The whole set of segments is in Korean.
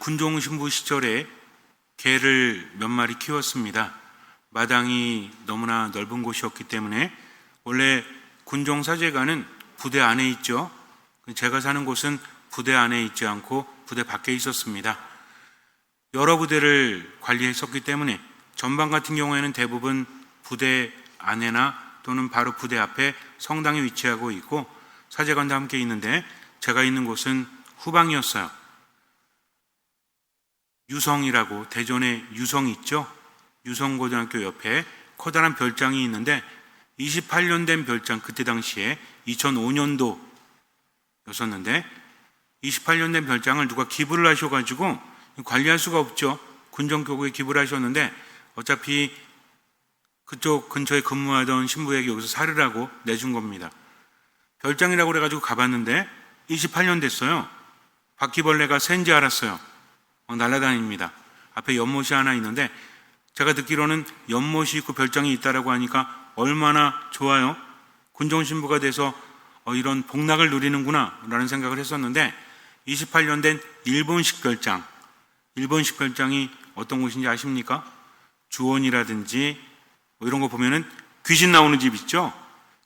군종 신부 시절에 개를 몇 마리 키웠습니다. 마당이 너무나 넓은 곳이었기 때문에 원래 군종 사제관은 부대 안에 있죠. 제가 사는 곳은 부대 안에 있지 않고 부대 밖에 있었습니다. 여러 부대를 관리했었기 때문에 전방 같은 경우에는 대부분 부대 안에나 또는 바로 부대 앞에 성당이 위치하고 있고 사제관도 함께 있는데 제가 있는 곳은 후방이었어요. 유성이라고, 대전에 유성 있죠? 유성고등학교 옆에 커다란 별장이 있는데 28년 된 별장, 그때 당시에 2005년도였었는데 28년 된 별장을 누가 기부를 하셔가지고 관리할 수가 없죠. 군정교구에 기부를 하셨는데 어차피 그쪽 근처에 근무하던 신부에게 여기서 살으라고 내준 겁니다. 별장이라고 그래가지고 가봤는데 28년 됐어요. 바퀴벌레가 샌지 알았어요. 날아다닙니다. 앞에 연못이 하나 있는데 제가 듣기로는 연못이 있고 별장이 있다라고 하니까 얼마나 좋아요. 군종신부가 돼서 이런 복락을 누리는구나 라는 생각을 했었는데 28년 된 일본식 별장, 일본식 별장이 어떤 곳인지 아십니까? 주원이라든지 이런 거 보면은 귀신 나오는 집 있죠?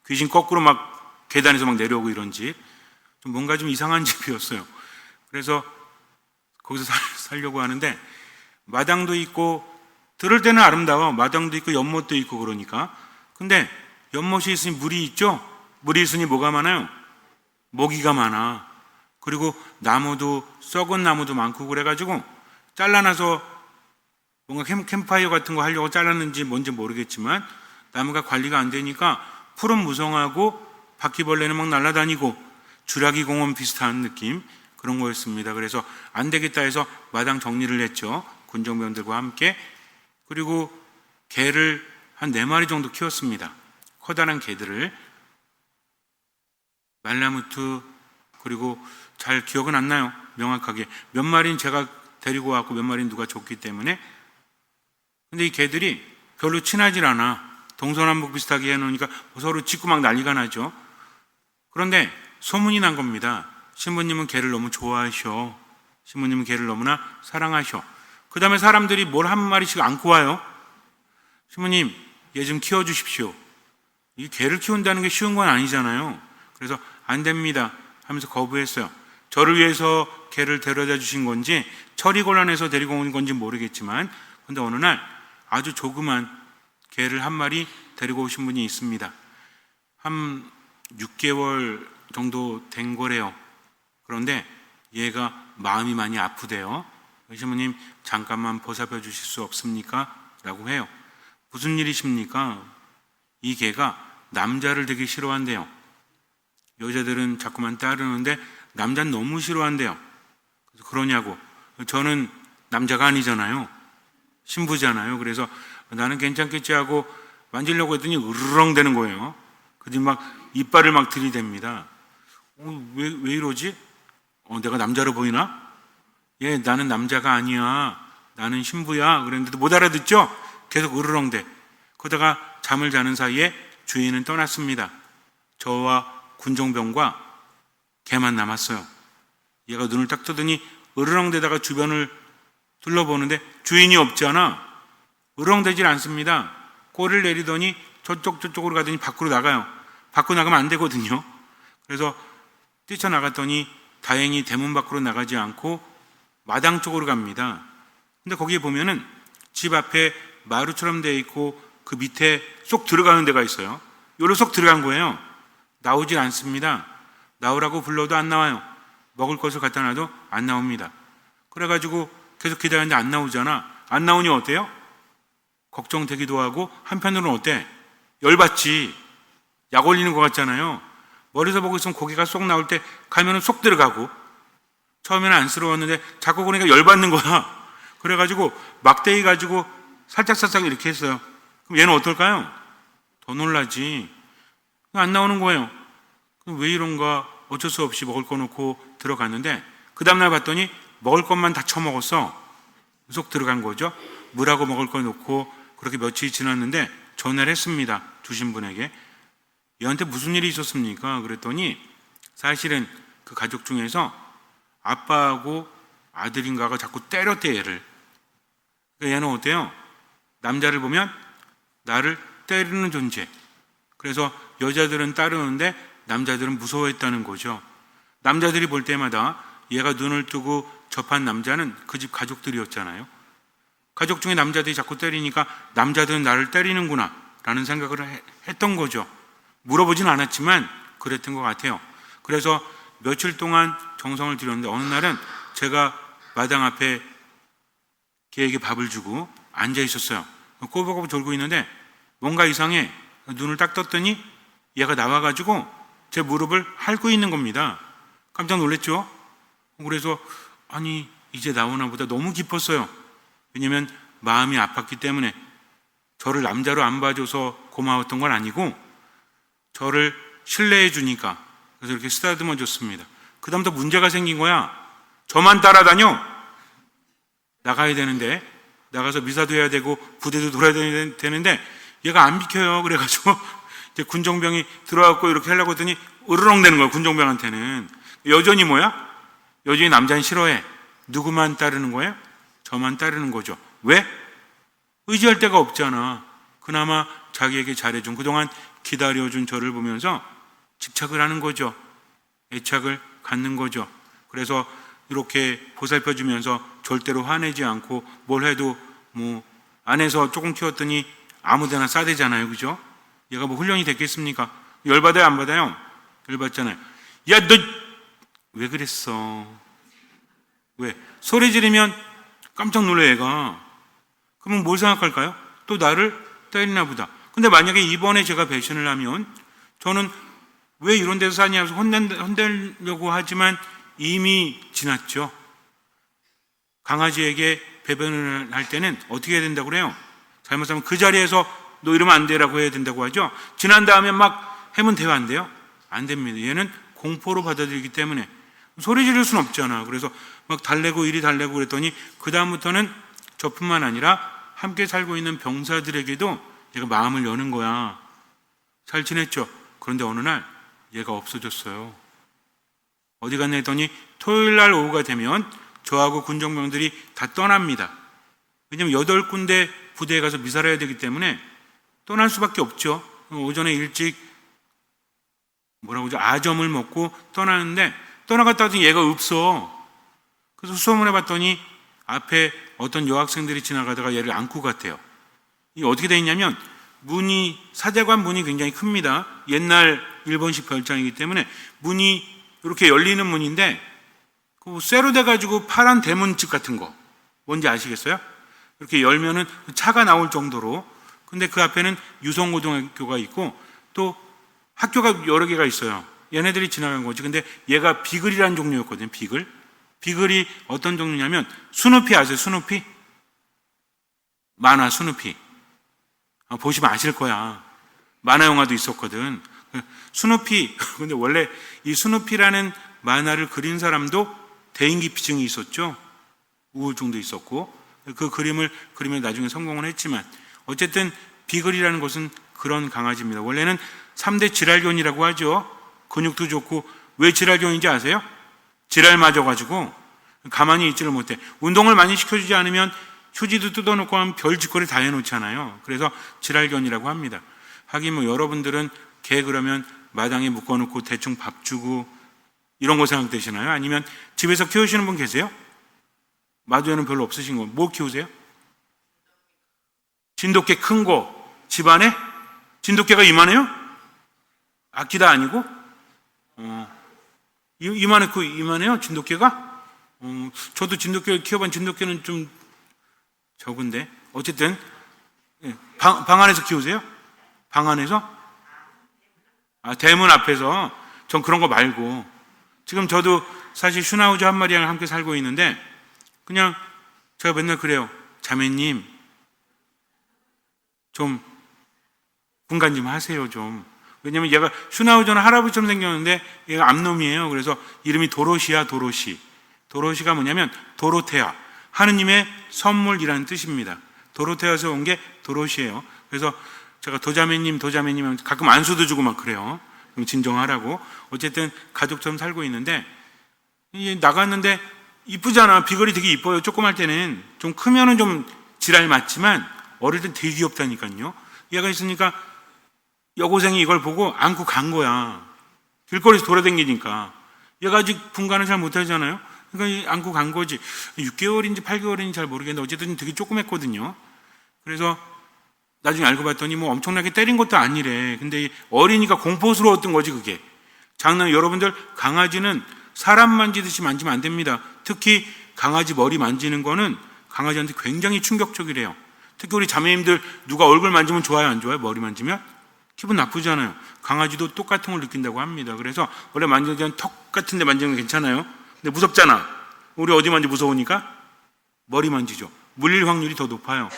귀신 거꾸로 막 계단에서 막 내려오고 이런 집. 좀 뭔가 좀 이상한 집이었어요. 그래서 거기서 살려고 하는데 마당도 있고 들을 때는 아름다워. 마당도 있고 연못도 있고 그러니까. 근데 연못이 있으니 물이 있죠? 물이 있으니 뭐가 많아요? 모기가 많아. 그리고 나무도, 썩은 나무도 많고 그래가지고 잘라놔서 뭔가 캠프파이어 같은 거 하려고 잘랐는지 뭔지 모르겠지만 나무가 관리가 안 되니까 풀은 무성하고 바퀴벌레는 막 날아다니고 주라기 공원 비슷한 느낌, 그런 거였습니다. 그래서 안 되겠다 해서 마당 정리를 했죠. 군종병들과 함께. 그리고 개를 한 4마리 정도 키웠습니다. 커다란 개들을. 말라무트, 그리고 잘 기억은 안 나요. 명확하게. 몇 마리는 제가 데리고 왔고 몇 마리는 누가 줬기 때문에. 근데 이 개들이 별로 친하질 않아. 동서남북 비슷하게 해놓으니까 서로 짖고 막 난리가 나죠. 그런데 소문이 난 겁니다. 신부님은 개를 너무 좋아하셔. 신부님은 개를 너무나 사랑하셔. 그 다음에 사람들이 뭘 한 마리씩 안고 와요. 신부님, 얘 좀 키워주십시오. 이 개를 키운다는 게 쉬운 건 아니잖아요. 그래서 안 됩니다 하면서 거부했어요. 저를 위해서 개를 데려다 주신 건지 철이 곤란해서 데리고 온 건지 모르겠지만, 근데 어느 날 아주 조그만 개를 한 마리 데리고 오신 분이 있습니다. 한 6개월 정도 된 거래요. 그런데 얘가 마음이 많이 아프대요. 신부님, 잠깐만 보살펴 주실 수 없습니까? 라고 해요. 무슨 일이십니까? 이 개가 남자를 되게 싫어한대요. 여자들은 자꾸만 따르는데 남자는 너무 싫어한대요. 그래서 그러냐고. 저는 남자가 아니잖아요. 신부잖아요. 그래서 나는 괜찮겠지 하고 만지려고 했더니 으르렁 대는 거예요. 그래서 막 이빨을 막 들이댑니다. 왜 이러지? 내가 남자로 보이나? 예, 나는 남자가 아니야. 나는 신부야. 그랬는데도 못 알아듣죠? 계속 으르렁대. 그러다가 잠을 자는 사이에 주인은 떠났습니다. 저와 군종병과 개만 남았어요. 얘가 눈을 딱 뜨더니 으르렁대다가 주변을 둘러보는데 주인이 없잖아. 으르렁대질 않습니다. 꼬리를 내리더니 저쪽으로 가더니 밖으로 나가요. 밖으로 나가면 안 되거든요. 그래서 뛰쳐나갔더니 다행히 대문 밖으로 나가지 않고 마당 쪽으로 갑니다. 근데 거기에 보면은 집 앞에 마루처럼 되어 있고 그 밑에 쏙 들어가는 데가 있어요. 요로 쏙 들어간 거예요. 나오질 않습니다. 나오라고 불러도 안 나와요. 먹을 것을 갖다 놔도 안 나옵니다. 그래가지고 계속 기다렸는데 안 나오잖아. 안 나오니 어때요? 걱정되기도 하고 한편으로는 어때? 열받지. 약 올리는 것 같잖아요. 멀리서 보고 있으면 고기가 쏙 나올 때 가면은 쏙 들어가고, 처음에는 안쓰러웠는데 자꾸 그러니까 열받는 거야. 그래가지고 막대기 가지고 살짝살짝 이렇게 했어요. 그럼 얘는 어떨까요? 더 놀라지. 안 나오는 거예요. 그럼 왜 이런가 어쩔 수 없이 먹을 거 놓고 들어갔는데 그 다음날 봤더니 먹을 것만 다 처먹었어. 쏙 들어간 거죠. 물하고 먹을 거 놓고 그렇게 며칠이 지났는데 전화를 했습니다. 주신 분에게. 얘한테 무슨 일이 있었습니까? 그랬더니 사실은 그 가족 중에서 아빠하고 아들인가가 자꾸 때렸대, 얘를. 그러니까 얘는 어때요? 남자를 보면 나를 때리는 존재. 그래서 여자들은 따르는데 남자들은 무서워했다는 거죠. 남자들이 볼 때마다 얘가 눈을 뜨고 접한 남자는 그 집 가족들이었잖아요. 가족 중에 남자들이 자꾸 때리니까 남자들은 나를 때리는구나 라는 생각을 했던 거죠. 물어보진 않았지만 그랬던 것 같아요. 그래서 며칠 동안 정성을 들였는데 어느 날은 제가 마당 앞에 걔에게 밥을 주고 앉아 있었어요. 꼬박꼬박 졸고 있는데 뭔가 이상해. 눈을 딱 떴더니 얘가 나와가지고 제 무릎을 핥고 있는 겁니다. 깜짝 놀랐죠? 그래서 아니 이제 나오나 보다 너무 기뻤어요. 왜냐면 마음이 아팠기 때문에. 저를 남자로 안 봐줘서 고마웠던 건 아니고 저를 신뢰해 주니까. 그래서 이렇게 쓰다듬어 줬습니다. 그 다음부터 문제가 생긴 거야. 저만 따라다녀. 나가야 되는데, 나가서 미사도 해야 되고 부대도 돌아야 되는데 얘가 안 비켜요. 그래가지고 이제 군종병이 들어와갖고 이렇게 하려고 했더니 으르렁 되는 거야. 군종병한테는. 여전히 뭐야? 여전히 남자는 싫어해. 누구만 따르는 거예요? 저만 따르는 거죠. 왜? 의지할 데가 없잖아. 그나마 자기에게 잘해준, 그동안 기다려준 저를 보면서 집착을 하는 거죠. 애착을 갖는 거죠. 그래서 이렇게 보살펴주면서 절대로 화내지 않고 뭘 해도 뭐 안에서 조금 키웠더니 아무데나 싸대잖아요. 그죠? 얘가 뭐 훈련이 됐겠습니까? 열받아요? 안 받아요? 열받잖아요. 야, 너 왜 그랬어? 왜? 소리 지르면 깜짝 놀래 얘가. 그러면 뭘 생각할까요? 또 나를 때리나 보다. 근데 만약에 이번에 제가 배신을 하면 저는 왜 이런 데서 사냐 해서 혼내려고 하지만 이미 지났죠. 강아지에게 배변을 할 때는 어떻게 해야 된다고 그래요? 잘못하면 그 자리에서 너 이러면 안 되라고 해야 된다고 하죠. 지난 다음에 막 해면 돼요? 안 돼요? 안 됩니다. 얘는 공포로 받아들이기 때문에 소리 지를 수는 없잖아. 그래서 막 달래고 이리 달래고 그랬더니 그 다음부터는 저뿐만 아니라 함께 살고 있는 병사들에게도 얘가 마음을 여는 거야. 잘 지냈죠? 그런데 어느 날 얘가 없어졌어요. 어디 갔나 했더니 토요일 날 오후가 되면 저하고 군종병들이 다 떠납니다. 왜냐면 8군데 부대에 가서 미사를 해야 되기 때문에 떠날 수밖에 없죠. 오전에 일찍 아점을 먹고 떠나는데 떠나갔다 하더니 얘가 없어. 그래서 수소문해 봤더니 앞에 어떤 여학생들이 지나가다가 얘를 안고 갔대요. 이게 어떻게 돼 있냐면 사제관 문이 굉장히 큽니다. 옛날 일본식 별장이기 때문에 문이 이렇게 열리는 문인데 쇠로 돼가지고 파란 대문집 같은 거 뭔지 아시겠어요? 이렇게 열면은 차가 나올 정도로. 근데 그 앞에는 유성고등학교가 있고 또 학교가 여러 개가 있어요. 얘네들이 지나간 거지. 근데 얘가 비글이라는 종류였거든요. 비글이 어떤 종류냐면 스누피 아세요? 스누피? 만화 스누피. 보시면 아실 거야. 만화 영화도 있었거든. 스누피. 근데 원래 이 스누피라는 만화를 그린 사람도 대인기피증이 있었죠. 우울증도 있었고 그 그림을 나중에 성공을 했지만 어쨌든 비글이라는 것은 그런 강아지입니다. 원래는 3대 지랄견이라고 하죠. 근육도 좋고. 왜 지랄견인지 아세요? 지랄 맞아가지고 가만히 있지를 못해. 운동을 많이 시켜주지 않으면 휴지도 뜯어놓고 하면 별짓거리 다 해놓잖아요. 그래서 지랄견이라고 합니다. 하긴 뭐 여러분들은 개 그러면 마당에 묶어놓고 대충 밥 주고 이런 거 생각되시나요? 아니면 집에서 키우시는 분 계세요? 마주에는 별로 없으신 거. 뭐 키우세요? 진돗개 큰 거. 집안에? 진돗개가 이만해요? 아끼다 아니고? 이만해요? 진돗개가? 저도 진돗개 키워본 진돗개는 좀 적은데. 어쨌든, 방 안에서 키우세요? 방 안에서? 대문 앞에서. 전 그런 거 말고. 지금 저도 사실 슈나우즈 한 마리랑 함께 살고 있는데, 그냥 제가 맨날 그래요. 자매님, 좀 분간 좀 하세요, 좀. 왜냐면 얘가 슈나우저는 할아버지처럼 생겼는데 얘가 암놈이에요. 그래서 이름이 도로시야, 도로시. 도로시가 뭐냐면 도로테아. 하느님의 선물이라는 뜻입니다. 도로테아에서 온 게 도로시예요. 그래서 제가 도자매님 하면 가끔 안수도 주고 막 그래요. 진정하라고. 어쨌든 가족처럼 살고 있는데 나갔는데 이쁘잖아. 비글이 되게 이뻐요. 조그만 때는. 좀 크면은 좀 지랄 맞지만 어릴 땐 되게 귀엽다니까요. 얘가 있으니까 여고생이 이걸 보고 안고 간 거야. 길거리에서 돌아다니니까. 얘가 아직 분간을 잘 못하잖아요. 그러니까 안고 간 거지. 6개월인지 8개월인지 잘 모르겠는데 어쨌든 되게 조그맸거든요. 그래서 나중에 알고 봤더니 뭐 엄청나게 때린 것도 아니래. 근데 어리니까 공포스러웠던 거지 그게. 여러분들 강아지는 사람 만지듯이 만지면 안 됩니다. 특히 강아지 머리 만지는 거는 강아지한테 굉장히 충격적이래요. 특히 우리 자매님들 누가 얼굴 만지면 좋아요 안 좋아요? 머리 만지면? 기분 나쁘잖아요. 강아지도 똑같은 걸 느낀다고 합니다. 그래서 원래 만지는 데는 턱 같은 데 만지는 건 괜찮아요. 근데 무섭잖아. 우리 어디 만지 무서우니까 머리 만지죠. 물릴 확률이 더 높아요.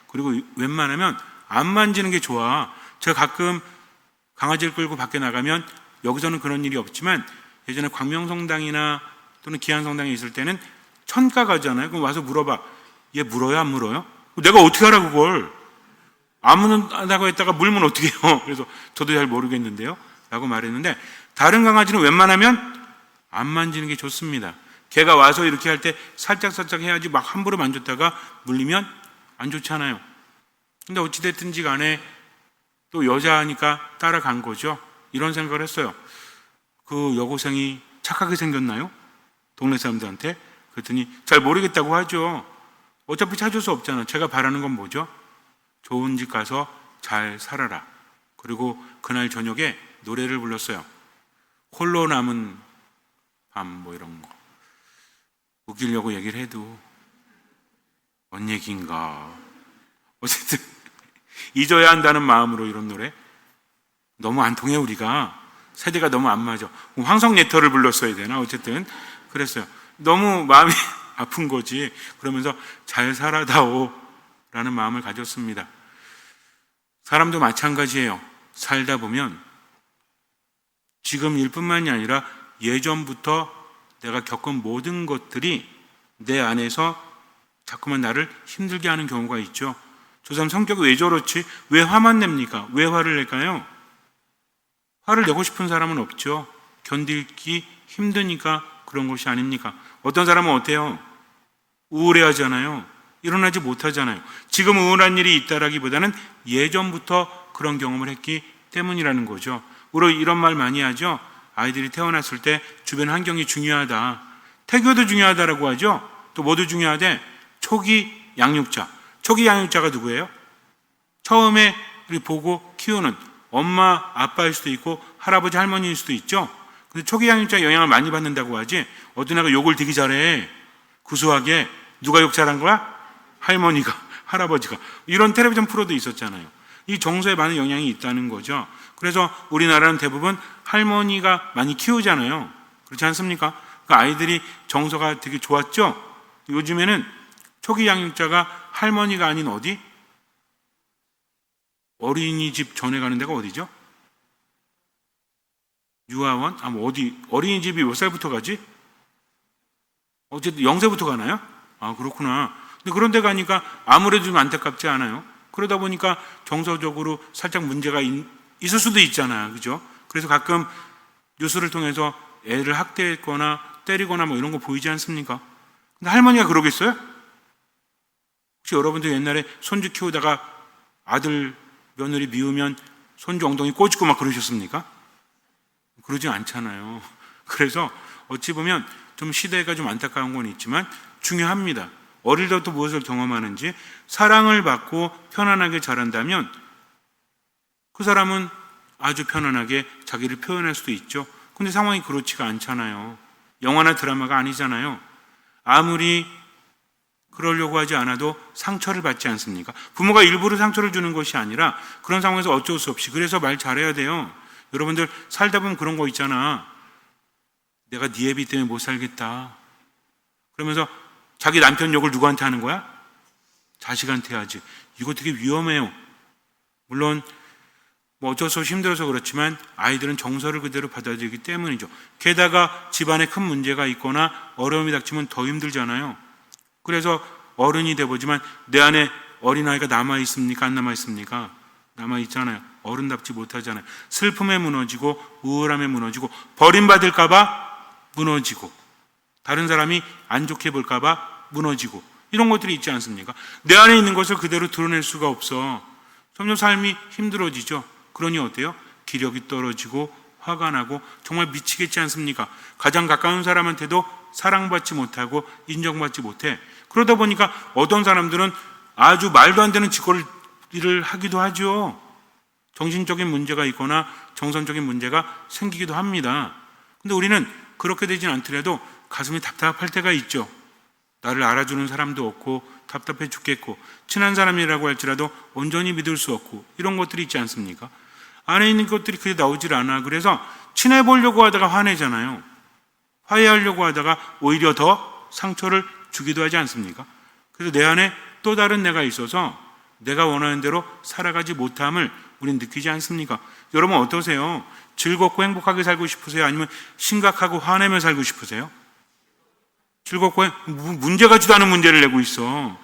그리고 웬만하면 안 만지는 게 좋아. 제가 가끔 강아지를 끌고 밖에 나가면 여기서는 그런 일이 없지만 예전에 광명성당이나 또는 기안성당에 있을 때는 천가 가잖아요. 그럼 와서 물어봐. 얘 물어요 안 물어요? 내가 어떻게 알아 그걸. 안 물는다고 했다가 물면 어떻게 해요? 그래서 저도 잘 모르겠는데요 라고 말했는데 다른 강아지는 웬만하면 안 만지는 게 좋습니다. 걔가 와서 이렇게 할 때 살짝 해야지 막 함부로 만졌다가 물리면 안 좋잖아요. 근데 어찌됐든지 간에 또 여자니까 따라간 거죠. 이런 생각을 했어요. 그 여고생이 착하게 생겼나요? 동네 사람들한테? 그랬더니 잘 모르겠다고 하죠. 어차피 찾을 수 없잖아. 제가 바라는 건 뭐죠? 좋은 집 가서 잘 살아라. 그리고 그날 저녁에 노래를 불렀어요. 홀로 남은 밤 뭐 이런 거. 웃기려고 얘기를 해도 뭔 얘기인가. 어쨌든 잊어야 한다는 마음으로 이런 노래. 너무 안 통해 우리가. 세대가 너무 안 맞아. 황성예터를 불렀어야 되나? 어쨌든 그랬어요. 너무 마음이 아픈 거지. 그러면서 잘 살아다오 라는 마음을 가졌습니다. 사람도 마찬가지예요. 살다 보면 지금 일뿐만이 아니라 예전부터 내가 겪은 모든 것들이 내 안에서 자꾸만 나를 힘들게 하는 경우가 있죠. 저 사람 성격이 왜 저렇지? 왜 화만 냅니까? 왜 화를 낼까요? 화를 내고 싶은 사람은 없죠. 견디기 힘드니까 그런 것이 아닙니까? 어떤 사람은 어때요? 우울해하잖아요. 일어나지 못하잖아요. 지금 우울한 일이 있다라기보다는 예전부터 그런 경험을 했기 때문이라는 거죠. 우리 이런 말 많이 하죠. 아이들이 태어났을 때 주변 환경이 중요하다. 태교도 중요하다라고 하죠. 또 뭐도 중요하대? 초기 양육자. 초기 양육자가 누구예요? 처음에 우리 보고 키우는 엄마, 아빠일 수도 있고 할아버지, 할머니일 수도 있죠. 근데 초기 양육자 영향을 많이 받는다고 하지. 어떤 애가 욕을 되게 잘해. 구수하게. 누가 욕 잘한 거야? 할머니가, 할아버지가. 이런 텔레비전 프로도 있었잖아요. 이 정서에 많은 영향이 있다는 거죠. 그래서 우리나라는 대부분 할머니가 많이 키우잖아요. 그렇지 않습니까? 그 아이들이 정서가 되게 좋았죠. 요즘에는 초기 양육자가 할머니가 아닌 어디? 어린이집 전에 가는 데가 어디죠? 유아원? 뭐 어디? 어린이집이 몇 살부터 가지? 어쨌든 0세부터 가나요? 그렇구나. 근데 그런 데 가니까 아무래도 좀 안타깝지 않아요? 그러다 보니까 정서적으로 살짝 문제가 있을 수도 있잖아요. 그죠? 그래서 가끔 뉴스를 통해서 애를 학대했거나 때리거나 뭐 이런 거 보이지 않습니까? 근데 할머니가 그러겠어요? 혹시 여러분들 옛날에 손주 키우다가 아들, 며느리 미우면 손주 엉덩이 꼬집고 막 그러셨습니까? 그러지 않잖아요. 그래서 어찌 보면 좀 시대가 좀 안타까운 건 있지만 중요합니다. 어릴 때부터 무엇을 경험하는지 사랑을 받고 편안하게 자란다면 그 사람은 아주 편안하게 자기를 표현할 수도 있죠. 근데 상황이 그렇지가 않잖아요. 영화나 드라마가 아니잖아요. 아무리 그러려고 하지 않아도 상처를 받지 않습니까? 부모가 일부러 상처를 주는 것이 아니라 그런 상황에서 어쩔 수 없이 그래서 말 잘해야 돼요. 여러분들 살다 보면 그런 거 있잖아. 내가 네 애비 때문에 못 살겠다. 그러면서 자기 남편 욕을 누구한테 하는 거야? 자식한테 하지. 이거 되게 위험해요. 물론 뭐 어쩔 수 없이 힘들어서 그렇지만 아이들은 정서를 그대로 받아들이기 때문이죠. 게다가 집안에 큰 문제가 있거나 어려움이 닥치면 더 힘들잖아요. 그래서 어른이 돼보지만 내 안에 어린아이가 남아있습니까? 안 남아있습니까? 남아있잖아요. 어른답지 못하잖아요. 슬픔에 무너지고 우울함에 무너지고 버림받을까 봐 무너지고 다른 사람이 안 좋게 볼까봐 무너지고 이런 것들이 있지 않습니까? 내 안에 있는 것을 그대로 드러낼 수가 없어. 점점 삶이 힘들어지죠. 그러니 어때요? 기력이 떨어지고 화가 나고 정말 미치겠지 않습니까? 가장 가까운 사람한테도 사랑받지 못하고 인정받지 못해. 그러다 보니까 어떤 사람들은 아주 말도 안 되는 짓거리를 하기도 하죠. 정신적인 문제가 있거나 정서적인 문제가 생기기도 합니다. 근데 우리는 그렇게 되진 않더라도 가슴이 답답할 때가 있죠. 나를 알아주는 사람도 없고 답답해 죽겠고 친한 사람이라고 할지라도 온전히 믿을 수 없고 이런 것들이 있지 않습니까? 안에 있는 것들이 그게 나오질 않아. 그래서 친해 보려고 하다가 화내잖아요. 화해하려고 하다가 오히려 더 상처를 주기도 하지 않습니까? 그래서 내 안에 또 다른 내가 있어서 내가 원하는 대로 살아가지 못함을 우린 느끼지 않습니까? 여러분 어떠세요? 즐겁고 행복하게 살고 싶으세요? 아니면 심각하고 화내며 살고 싶으세요? 즐겁고 문제가 지도 않은 문제를 내고 있어.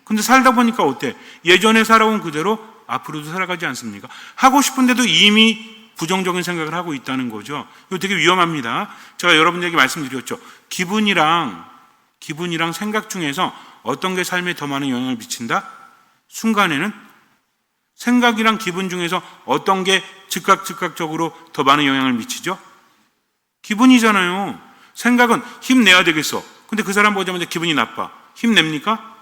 근데 살다 보니까 어때? 예전에 살아온 그대로 앞으로도 살아가지 않습니까? 하고 싶은데도 이미 부정적인 생각을 하고 있다는 거죠. 이거 되게 위험합니다. 제가 여러분들에게 말씀드렸죠. 기분이랑 생각 중에서 어떤 게 삶에 더 많은 영향을 미친다? 순간에는 생각이랑 기분 중에서 어떤 게 즉각적으로 더 많은 영향을 미치죠? 기분이잖아요. 생각은 힘내야 되겠어. 근데 그 사람 보자마자 기분이 나빠. 힘냅니까?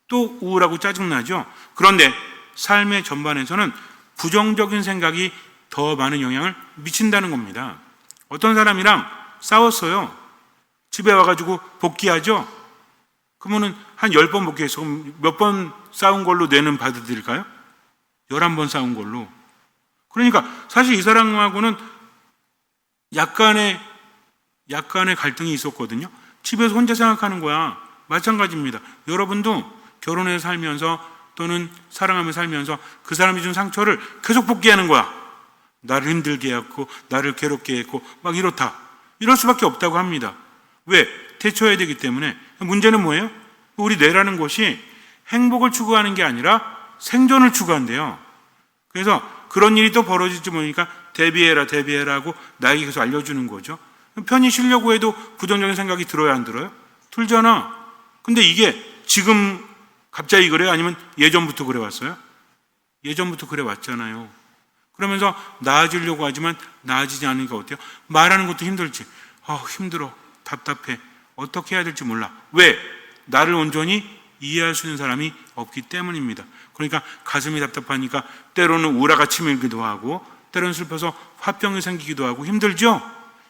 또 우울하고 짜증나죠? 그런데 삶의 전반에서는 부정적인 생각이 더 많은 영향을 미친다는 겁니다. 어떤 사람이랑 싸웠어요. 집에 와가지고 복귀하죠? 그러면은 한 10번 복귀해서 몇 번 싸운 걸로 뇌는 받아들일까요? 11번 싸운 걸로. 그러니까 사실 이 사람하고는 약간의 갈등이 있었거든요. 집에서 혼자 생각하는 거야. 마찬가지입니다. 여러분도 결혼해서 살면서 또는 사랑하며 살면서 그 사람이 준 상처를 계속 복귀하는 거야. 나를 힘들게 했고 나를 괴롭게 했고 막 이렇다. 이럴 수밖에 없다고 합니다. 왜? 대처해야 되기 때문에. 문제는 뭐예요? 우리 뇌라는 것이 행복을 추구하는 게 아니라 생존을 추구한대요. 그래서 그런 일이 또 벌어질지 모르니까 대비해라 하고 나에게 계속 알려주는 거죠. 편히 쉬려고 해도 부정적인 생각이 들어야 안 들어요? 들잖아. 근데 이게 지금 갑자기 그래요? 아니면 예전부터 그래 왔어요? 예전부터 그래 왔잖아요. 그러면서 나아지려고 하지만 나아지지 않으니까 어때요? 말하는 것도 힘들지. 힘들어. 답답해. 어떻게 해야 될지 몰라. 왜? 나를 온전히 이해할 수 있는 사람이 없기 때문입니다. 그러니까 가슴이 답답하니까 때로는 우라가 치밀기도 하고 때로는 슬퍼서 화병이 생기기도 하고 힘들죠?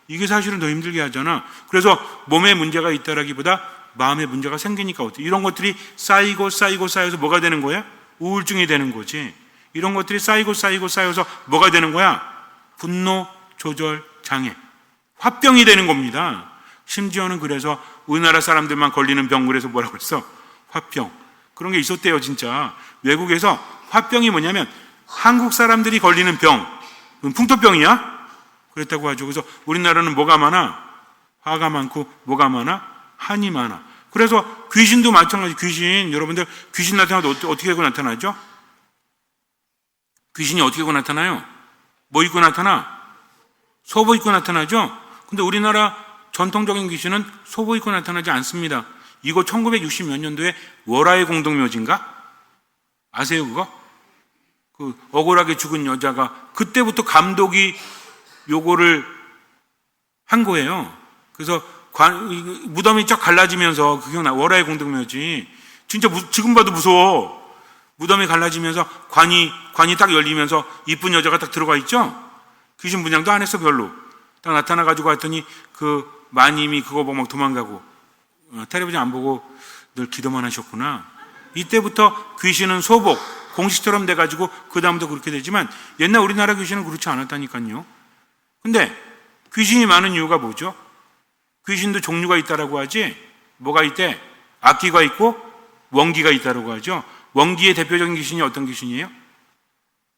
이게 사실은 더 힘들게 하잖아. 그래서 몸에 문제가 있다라기보다 마음에 문제가 생기니까 어때? 이런 것들이 쌓여서 뭐가 되는 거야? 우울증이 되는 거지. 이런 것들이 쌓여서 뭐가 되는 거야? 분노 조절 장애. 화병이 되는 겁니다. 심지어는 그래서 우리나라 사람들만 걸리는 병, 그래서 뭐라고 그랬어? 화병. 그런 게 있었대요, 진짜. 외국에서 화병이 뭐냐면 한국 사람들이 걸리는 병. 풍토병이야? 그랬다고 하죠. 그래서 우리나라는 뭐가 많아? 화가 많고 뭐가 많아? 한이 많아. 그래서 귀신도 마찬가지. 귀신, 여러분들 귀신 나타나도 어떻게 하고 나타나죠? 귀신이 어떻게 하고 나타나요? 뭐 입고 나타나? 소복 입고 나타나죠? 근데 우리나라 전통적인 귀신은 소복 입고 나타나지 않습니다. 이거 1960 몇 년도에 월화의 공동묘지인가? 아세요 그거? 그 억울하게 죽은 여자가 그때부터 감독이 요거를 한 거예요. 그래서 무덤이 쫙 갈라지면서 그 기억나? 월화의 공동묘지. 진짜 지금 봐도 무서워. 무덤이 갈라지면서 관이 딱 열리면서 이쁜 여자가 딱 들어가 있죠? 귀신 분양도 안 했어 별로. 딱 나타나가지고 왔더니 그 마님이 그거 보고 막 도망가고 텔레비전 안 보고 늘 기도만 하셨구나. 이때부터 귀신은 소복, 공식처럼 돼가지고 그 다음부터 그렇게 되지만 옛날 우리나라 귀신은 그렇지 않았다니까요. 근데 귀신이 많은 이유가 뭐죠? 귀신도 종류가 있다라고 하지. 뭐가 있대? 악귀가 있고 원기가 있다라고 하죠. 원기의 대표적인 귀신이 어떤 귀신이에요?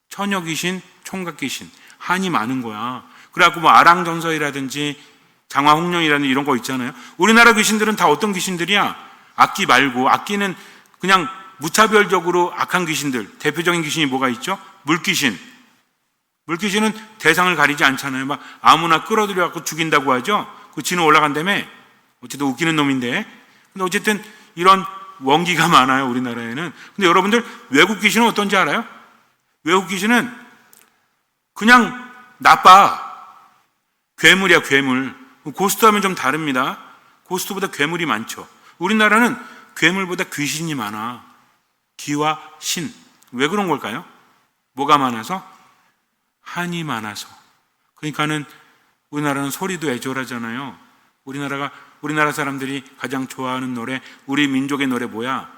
처녀 귀신, 총각 귀신. 한이 많은 거야. 그래갖고 뭐 아랑전서이라든지 장화홍련이라든지 이런 거 있잖아요. 우리나라 귀신들은 다 어떤 귀신들이야? 악귀 말고. 악귀는 그냥 무차별적으로 악한 귀신들. 대표적인 귀신이 뭐가 있죠? 물귀신. 물귀신은 대상을 가리지 않잖아요. 막 아무나 끌어들여갖고 죽인다고 하죠. 그 진우 올라간다며. 어쨌든 웃기는 놈인데. 근데 어쨌든 이런 원기가 많아요, 우리나라에는. 근데 여러분들 외국 귀신은 어떤지 알아요? 외국 귀신은 그냥 나빠. 괴물이야, 괴물. 고스트 하면 좀 다릅니다. 고스트보다 괴물이 많죠. 우리나라는 괴물보다 귀신이 많아. 기와 신. 왜 그런 걸까요? 뭐가 많아서? 한이 많아서. 그러니까는 우리나라는 소리도 애절하잖아요. 우리나라 사람들이 가장 좋아하는 노래, 우리 민족의 노래 뭐야?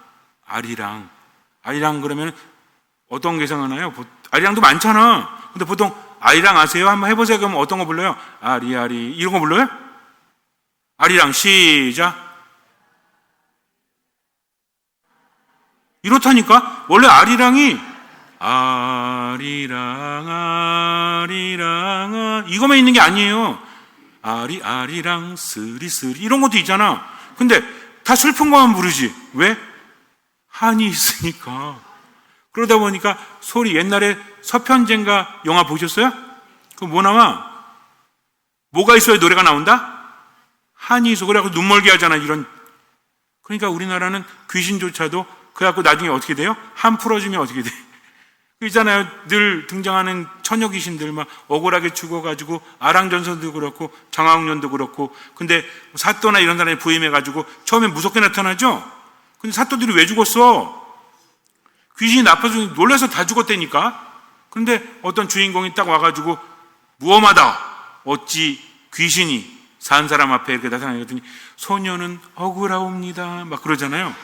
아리랑. 아리랑 그러면 어떤 게 생각나요? 아리랑도 많잖아. 근데 보통 아리랑 아세요? 한번 해보세요. 그러면 어떤 거 불러요? 아리아리 이런 거 불러요? 아리랑 시작. 이렇다니까. 원래 아리랑이 아리랑 이거만 있는 게 아니에요. 아리랑 스리스리 이런 것도 있잖아. 근데 다 슬픈 것만 부르지. 왜? 한이 있으니까. 그러다 보니까 소리, 옛날에 서편제인가 영화 보셨어요? 그 뭐 나와? 뭐가 있어야 노래가 나온다? 한이 있어. 그래갖고 눈멀게 하잖아. 이런. 그러니까 우리나라는 귀신조차도 그래갖고 나중에 어떻게 돼요? 한 풀어주면 어떻게 돼? 그 있잖아요. 늘 등장하는 처녀 귀신들 막 억울하게 죽어가지고 아랑전선도 그렇고 장화홍련도 그렇고. 근데 사또나 이런 사람이 부임해가지고 처음엔 무섭게 나타나죠? 근데 사또들이 왜 죽었어? 귀신이 나빠서 놀라서 다 죽었다니까. 근데 어떤 주인공이 딱 와가지고 무엄하다. 어찌 귀신이 산 사람 앞에 이렇게 나타나더니 소녀는 억울하옵니다. 막 그러잖아요.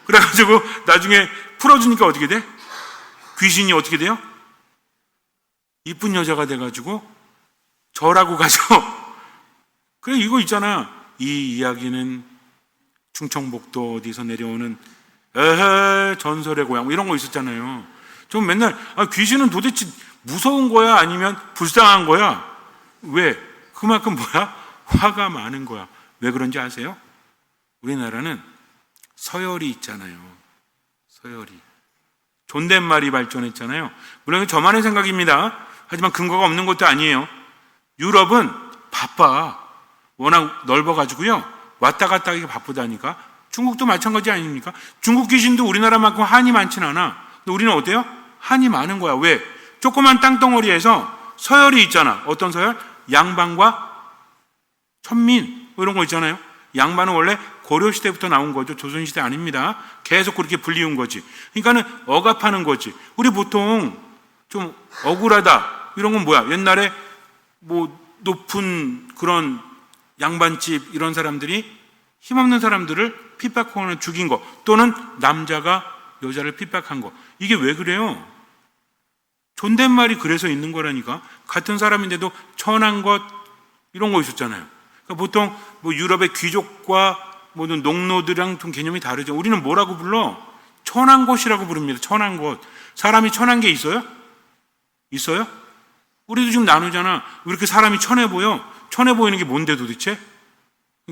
그래가지고 나중에 풀어주니까 어떻게 돼? 귀신이 어떻게 돼요? 이쁜 여자가 돼가지고 절하고 가죠. 그래 이거 있잖아. 이 이야기는 충청북도 어디서 내려오는 전설의 고향 뭐 이런 거 있었잖아요. 좀 맨날 귀신은 도대체 무서운 거야 아니면 불쌍한 거야? 왜? 그만큼 뭐야? 화가 많은 거야. 왜 그런지 아세요? 우리나라는 서열이 있잖아요. 서열이. 존댓말이 발전했잖아요. 물론 저만의 생각입니다. 하지만 근거가 없는 것도 아니에요. 유럽은 바빠. 워낙 넓어가지고요. 왔다 갔다 하기가 바쁘다니까. 중국도 마찬가지 아닙니까? 중국 귀신도 우리나라만큼 한이 많진 않아. 근데 우리는 어때요? 한이 많은 거야. 왜? 조그만 땅덩어리에서 서열이 있잖아. 어떤 서열? 양반과 천민 뭐 이런 거 있잖아요. 양반은 원래 고려시대부터 나온 거죠. 조선시대 아닙니다. 계속 그렇게 불리운 거지. 그러니까는 억압하는 거지. 우리 보통 좀 억울하다 이런 건 뭐야? 옛날에 뭐 높은 그런 양반집 이런 사람들이 힘없는 사람들을 핍박하거나 죽인 거, 또는 남자가 여자를 핍박한 거. 이게 왜 그래요? 존댓말이 그래서 있는 거라니까. 같은 사람인데도 천한 것 이런 거 있었잖아요. 그러니까 보통 뭐 유럽의 귀족과 모든 농노들이랑 좀 개념이 다르죠. 우리는 뭐라고 불러? 천한 것이라고 부릅니다. 천한 것. 사람이 천한 게 있어요? 있어요? 우리도 지금 나누잖아. 왜 이렇게 사람이 천해 보여? 천해 보이는 게 뭔데 도대체?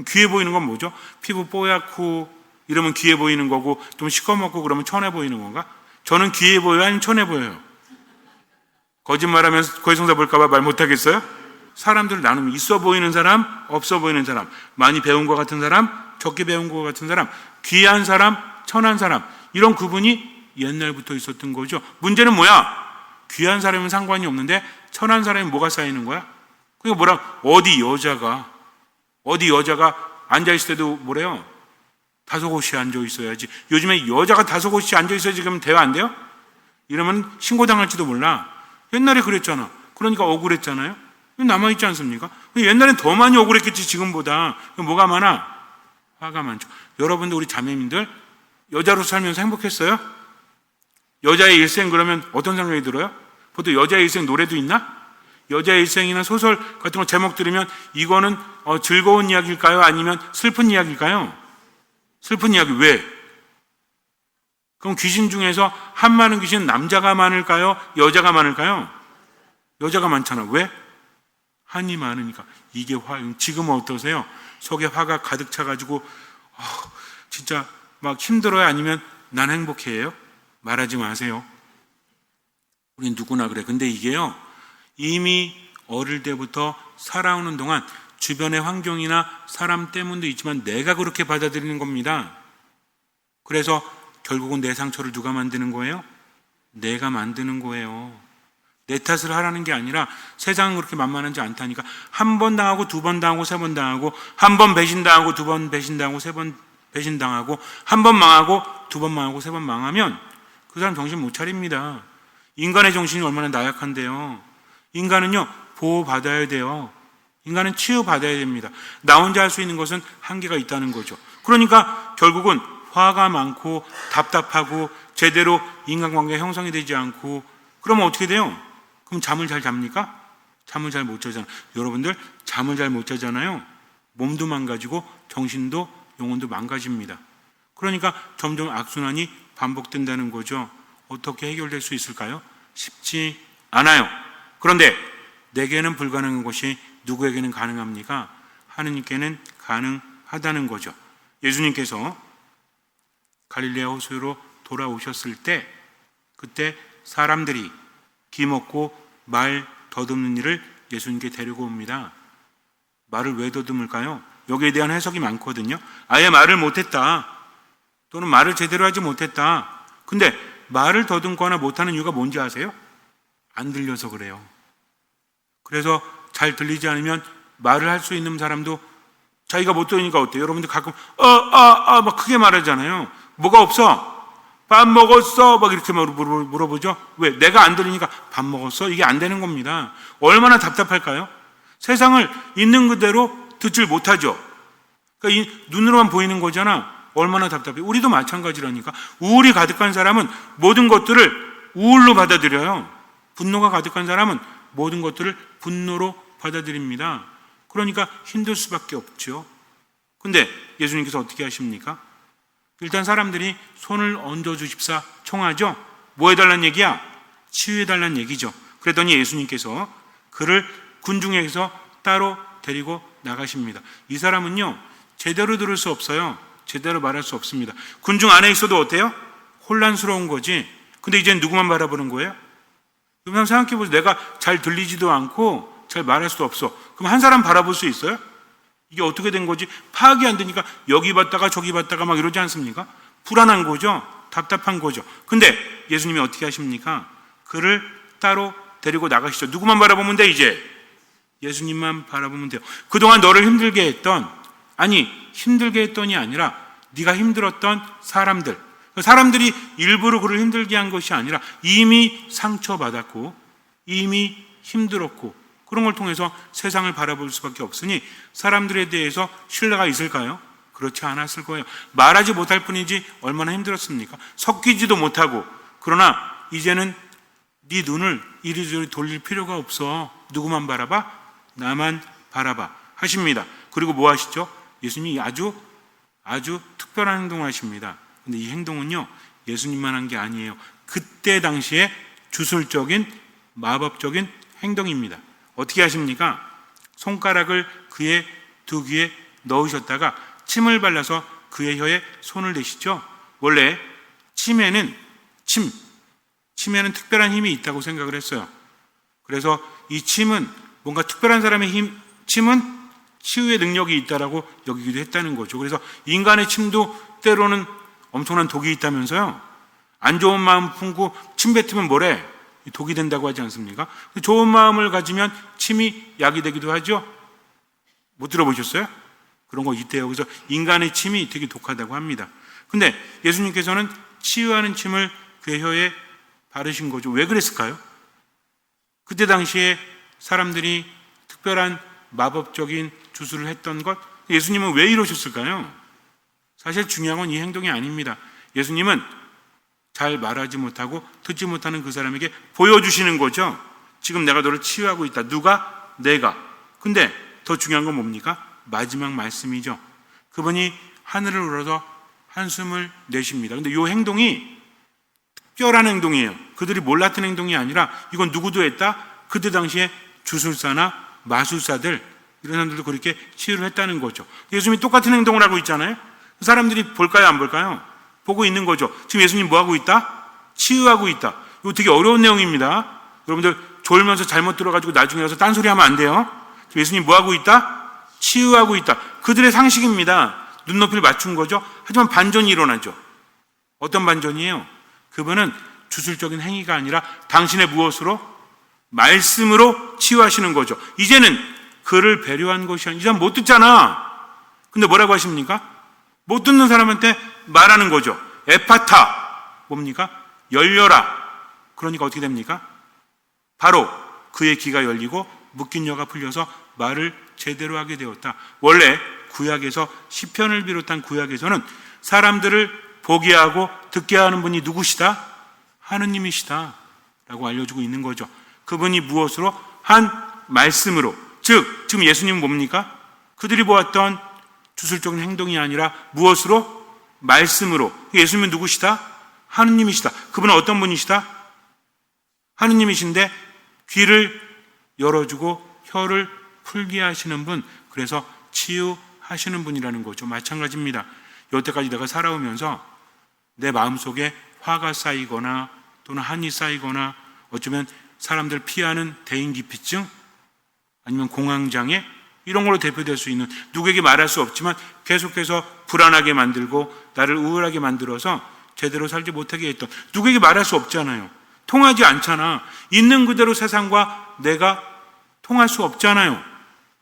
귀해 보이는 건 뭐죠? 피부 뽀얗고 이러면 귀해 보이는 거고, 좀 시커멓고 그러면 천해 보이는 건가? 저는 귀해 보여요? 아니면 천해 보여요? 거짓말하면 고해성사 볼까봐 말 못하겠어요? 사람들 나누면 있어 보이는 사람, 없어 보이는 사람, 많이 배운 것 같은 사람, 적게 배운 것 같은 사람, 귀한 사람, 천한 사람, 이런 구분이 옛날부터 있었던 거죠. 문제는 뭐야? 귀한 사람은 상관이 없는데 천한 사람이 뭐가 쌓이는 거야? 그러니까 뭐라, 어디 여자가 앉아있을 때도 뭐래요? 다소곳이 앉아 있어야지. 요즘에 여자가 다소곳이 앉아 있어야지 그러면 대화 안 돼요? 이러면 신고당할지도 몰라. 옛날에 그랬잖아. 그러니까 억울했잖아요. 남아있지 않습니까? 옛날엔 더 많이 억울했겠지 지금보다. 뭐가 많아? 화가 많죠. 여러분들, 우리 자매님들 여자로 살면서 행복했어요? 여자의 일생 그러면 어떤 생각이 들어요? 보통 여자의 일생 노래도 있나? 여자의 일생이나 소설 같은 거 제목 들으면 이거는 즐거운 이야기일까요? 아니면 슬픈 이야기일까요? 슬픈 이야기. 왜? 그럼 귀신 중에서 한 많은 귀신은 남자가 많을까요? 여자가 많을까요? 여자가 많잖아. 왜? 한이 많으니까. 이게 화. 지금은 어떠세요? 속에 화가 가득 차가지고 진짜 막 힘들어요? 아니면 난 행복해요? 말하지 마세요. 우린 누구나 그래. 근데 이게요, 이미 어릴 때부터 살아오는 동안 주변의 환경이나 사람 때문도 있지만 내가 그렇게 받아들이는 겁니다. 그래서 결국은 내 상처를 누가 만드는 거예요? 내가 만드는 거예요. 내 탓을 하라는 게 아니라 세상은 그렇게 만만하지 않다니까. 한 번 당하고 두 번 당하고 세 번 당하고, 한 번 배신당하고 두 번 배신당하고 세 번 배신당하고, 한 번 망하고 두 번 망하고 세 번 망하면 그 사람 정신 못 차립니다. 인간의 정신이 얼마나 나약한데요. 인간은요, 보호받아야 돼요. 인간은 치유받아야 됩니다. 나 혼자 할 수 있는 것은 한계가 있다는 거죠. 그러니까 결국은 화가 많고 답답하고 제대로 인간관계가 형성이 되지 않고, 그러면 어떻게 돼요? 그럼 잠을 잘 잡니까? 잠을 잘 못 자잖아요. 여러분들 잠을 잘 못 자잖아요. 몸도 망가지고 정신도 영혼도 망가집니다. 그러니까 점점 악순환이 반복된다는 거죠. 어떻게 해결될 수 있을까요? 쉽지 않아요. 그런데 내게는 불가능한 것이 누구에게는 가능합니까? 하느님께는 가능하다는 거죠. 예수님께서 갈릴레아 호수로 돌아오셨을 때, 그때 사람들이 기먹고 말 더듬는 일을 예수님께 데리고 옵니다. 말을 왜 더듬을까요? 여기에 대한 해석이 많거든요. 아예 말을 못했다, 또는 말을 제대로 하지 못했다. 근데 말을 더듬거나 못하는 이유가 뭔지 아세요? 안 들려서 그래요. 그래서 잘 들리지 않으면 말을 할 수 있는 사람도 자기가 못 들으니까 어때요? 여러분들 가끔 막 크게 말하잖아요. 뭐가 없어? 밥 먹었어? 막 이렇게 물어보죠. 왜? 내가 안 들으니까 밥 먹었어? 이게 안 되는 겁니다. 얼마나 답답할까요? 세상을 있는 그대로 듣질 못하죠. 그러니까 이 눈으로만 보이는 거잖아. 얼마나 답답해. 우리도 마찬가지라니까. 우울이 가득한 사람은 모든 것들을 우울로 받아들여요. 분노가 가득한 사람은 모든 것들을 분노로 받아들입니다. 그러니까 힘들 수밖에 없죠. 근데 예수님께서 어떻게 하십니까? 일단 사람들이 손을 얹어주십사 청하죠. 뭐 해달란 얘기야? 치유해달란 얘기죠. 그랬더니 예수님께서 그를 군중에서 따로 데리고 나가십니다. 이 사람은요, 제대로 들을 수 없어요. 제대로 말할 수 없습니다. 군중 안에 있어도 어때요? 혼란스러운 거지. 근데 이제는 누구만 바라보는 거예요? 그럼 생각해보세요. 내가 잘 들리지도 않고 잘 말할 수도 없어. 그럼 한 사람 바라볼 수 있어요? 이게 어떻게 된 거지? 파악이 안 되니까 여기 봤다가 저기 봤다가 막 이러지 않습니까? 불안한 거죠. 답답한 거죠. 근데 예수님이 어떻게 하십니까? 그를 따로 데리고 나가시죠. 누구만 바라보면 돼, 이제? 예수님만 바라보면 돼요. 그동안 너를 힘들게 했던, 아니 힘들게 했던이 아니라 네가 힘들었던 사람들이 일부러 그를 힘들게 한 것이 아니라 이미 상처받았고 이미 힘들었고, 그런 걸 통해서 세상을 바라볼 수밖에 없으니 사람들에 대해서 신뢰가 있을까요? 그렇지 않았을 거예요. 말하지 못할 뿐이지 얼마나 힘들었습니까? 섞이지도 못하고. 그러나 이제는 네 눈을 이리저리 돌릴 필요가 없어. 누구만 바라봐? 나만 바라봐 하십니다. 그리고 뭐 하시죠? 예수님이 아주 특별한 행동을 하십니다. 근데 이 행동은요, 예수님만 한 게 아니에요. 그때 당시에 주술적인 마법적인 행동입니다. 어떻게 하십니까? 손가락을 그의 두 귀에 넣으셨다가 침을 발라서 그의 혀에 손을 대시죠. 원래 침에는 특별한 힘이 있다고 생각을 했어요. 그래서 이 침은 뭔가 특별한 사람의 침은 치유의 능력이 있다라고 여기기도 했다는 거죠. 그래서 인간의 침도 때로는 엄청난 독이 있다면서요. 안 좋은 마음 품고 침 뱉으면 뭐래? 독이 된다고 하지 않습니까? 좋은 마음을 가지면 침이 약이 되기도 하죠. 못 들어보셨어요? 그런 거 있대요. 그래서 인간의 침이 되게 독하다고 합니다. 근데 예수님께서는 치유하는 침을 그의 혀에 바르신 거죠. 왜 그랬을까요? 그때 당시에 사람들이 특별한 마법적인 주술을 했던 것, 예수님은 왜 이러셨을까요? 사실 중요한 건 이 행동이 아닙니다. 예수님은 잘 말하지 못하고 듣지 못하는 그 사람에게 보여주시는 거죠. 지금 내가 너를 치유하고 있다. 누가? 내가. 근데 더 중요한 건 뭡니까? 마지막 말씀이죠. 그분이 하늘을 우러러 한숨을 내쉽니다. 근데 이 행동이 특별한 행동이에요. 그들이 몰랐던 행동이 아니라 이건 누구도 했다? 그때 당시에 주술사나 마술사들, 이런 사람들도 그렇게 치유를 했다는 거죠. 예수님이 똑같은 행동을 하고 있잖아요. 사람들이 볼까요, 안 볼까요? 보고 있는 거죠. 지금 예수님 뭐 하고 있다? 치유하고 있다. 이거 되게 어려운 내용입니다. 여러분들 졸면서 잘못 들어가지고 나중에 가서 딴소리 하면 안 돼요. 지금 예수님 뭐 하고 있다? 치유하고 있다. 그들의 상식입니다. 눈높이를 맞춘 거죠. 하지만 반전이 일어나죠. 어떤 반전이에요? 그분은 주술적인 행위가 아니라 당신의 무엇으로? 말씀으로 치유하시는 거죠. 이제는 그를 배려한 것이 아니라, 이제는 못 듣잖아. 근데 뭐라고 하십니까? 못 듣는 사람한테 말하는 거죠. 에파타, 뭡니까? 열려라. 그러니까 어떻게 됩니까? 바로 그의 귀가 열리고 묶인 여가 풀려서 말을 제대로 하게 되었다. 원래 구약에서 시편을 비롯한 구약에서는 사람들을 보게 하고 듣게 하는 분이 누구시다? 하느님이시다 라고 알려주고 있는 거죠. 그분이 무엇으로? 한 말씀으로. 즉 지금 예수님은 뭡니까? 그들이 보았던 주술적인 행동이 아니라 무엇으로? 말씀으로. 예수님은 누구시다? 하느님이시다. 그분은 어떤 분이시다? 하느님이신데 귀를 열어주고 혀를 풀게 하시는 분, 그래서 치유하시는 분이라는 거죠. 마찬가지입니다. 여태까지 내가 살아오면서 내 마음속에 화가 쌓이거나 또는 한이 쌓이거나 어쩌면 사람들 피하는 대인기피증 아니면 공황장애 이런 걸로 대표될 수 있는, 누구에게 말할 수 없지만 계속해서 불안하게 만들고 나를 우울하게 만들어서 제대로 살지 못하게 했던, 누구에게 말할 수 없잖아요. 통하지 않잖아. 있는 그대로 세상과 내가 통할 수 없잖아요.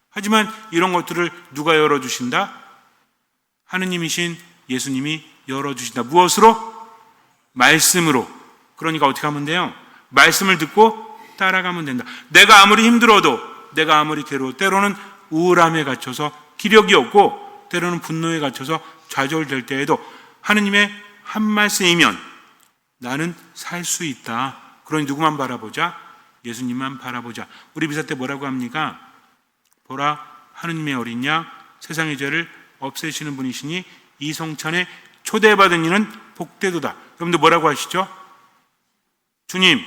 하지만 이런 것들을 누가 열어주신다? 하느님이신 예수님이 열어주신다. 무엇으로? 말씀으로. 그러니까 어떻게 하면 돼요? 말씀을 듣고 따라가면 된다. 내가 아무리 힘들어도, 내가 아무리 괴로워, 때로는 우울함에 갇혀서 기력이 없고 때로는 분노에 갇혀서 좌절될 때에도 하느님의 한 말씀이면 나는 살 수 있다. 그러니 누구만 바라보자? 예수님만 바라보자. 우리 미사 때 뭐라고 합니까? 보라, 하느님의 어린 양, 세상의 죄를 없애시는 분이시니 이 성찬에 초대받은 이는 복되도다. 여러분들 뭐라고 하시죠? 주님,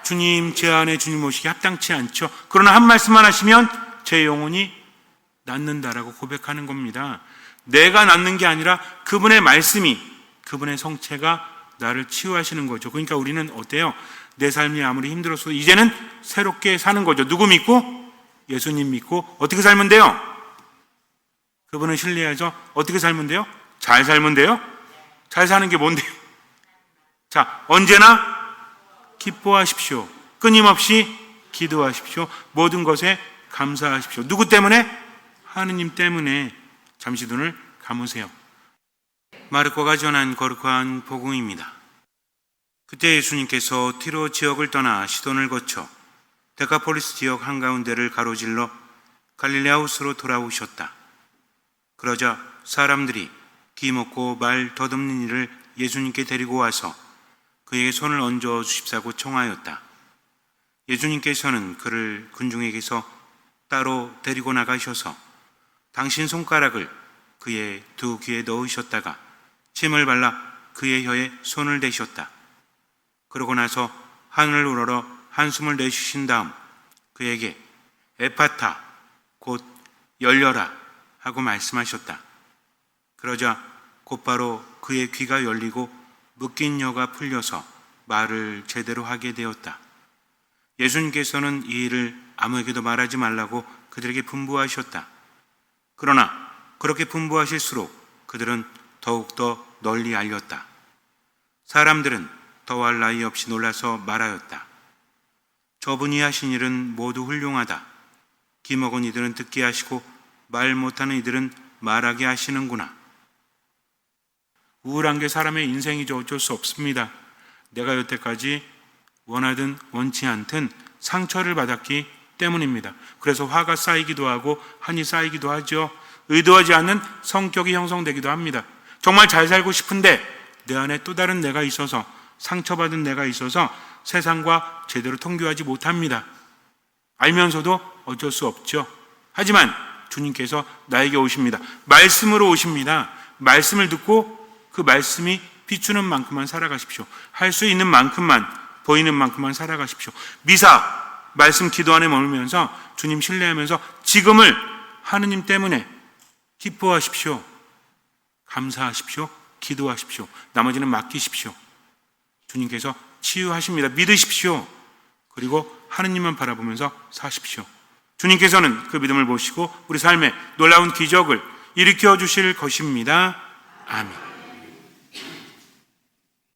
주님, 제 안에 주님 오시기 합당치 않죠. 그러나 한 말씀만 하시면 제 영혼이 낫는다라고 고백하는 겁니다. 내가 낫는 게 아니라 그분의 말씀이, 그분의 성체가 나를 치유하시는 거죠. 그러니까 우리는 어때요? 내 삶이 아무리 힘들었어도 이제는 새롭게 사는 거죠. 누구 믿고? 예수님 믿고. 어떻게 살면 돼요? 그분을 신뢰해서 어떻게 살면 돼요? 잘 살면 돼요? 잘 사는 게 뭔데요? 자, 언제나 기뻐하십시오. 끊임없이 기도하십시오. 모든 것에 감사하십시오. 누구 때문에? 하느님 때문에. 잠시 눈을 감으세요. 마르코가 전한 거룩한 복음입니다. 그때 예수님께서 티로 지역을 떠나 시돈을 거쳐 데카폴리스 지역 한가운데를 가로질러 갈릴레아우스로 돌아오셨다. 그러자 사람들이 기먹고 말 더듬는 이를 예수님께 데리고 와서 그에게 손을 얹어 주십사고 청하였다. 예수님께서는 그를 군중에게서 따로 데리고 나가셔서 당신 손가락을 그의 두 귀에 넣으셨다가 침을 발라 그의 혀에 손을 대셨다. 그러고 나서 하늘을 우러러 한숨을 내쉬신 다음 그에게 에파타, 곧 열려라 하고 말씀하셨다. 그러자 곧바로 그의 귀가 열리고 묶인 혀가 풀려서 말을 제대로 하게 되었다. 예수님께서는 이 일을 아무에게도 말하지 말라고 그들에게 분부하셨다. 그러나 그렇게 분부하실수록 그들은 더욱더 널리 알렸다. 사람들은 더할 나위 없이 놀라서 말하였다. 저분이 하신 일은 모두 훌륭하다. 기먹은 이들은 듣게 하시고 말 못하는 이들은 말하게 하시는구나. 우울한 게 사람의 인생이죠. 어쩔 수 없습니다. 내가 여태까지 원하든 원치 않든 상처를 받았기 때문입니다. 그래서 화가 쌓이기도 하고 한이 쌓이기도 하죠. 의도하지 않는 성격이 형성되기도 합니다. 정말 잘 살고 싶은데 내 안에 또 다른 내가 있어서, 상처받은 내가 있어서 세상과 제대로 통교하지 못합니다. 알면서도 어쩔 수 없죠. 하지만 주님께서 나에게 오십니다. 말씀으로 오십니다. 말씀을 듣고 그 말씀이 비추는 만큼만 살아가십시오. 할 수 있는 만큼만, 보이는 만큼만 살아가십시오. 미사, 말씀 기도 안에 머물면서 주님 신뢰하면서 지금을 하느님 때문에 기뻐하십시오. 감사하십시오. 기도하십시오. 나머지는 맡기십시오. 주님께서 치유하십니다. 믿으십시오. 그리고 하느님만 바라보면서 사십시오. 주님께서는 그 믿음을 보시고 우리 삶에 놀라운 기적을 일으켜 주실 것입니다. 아멘.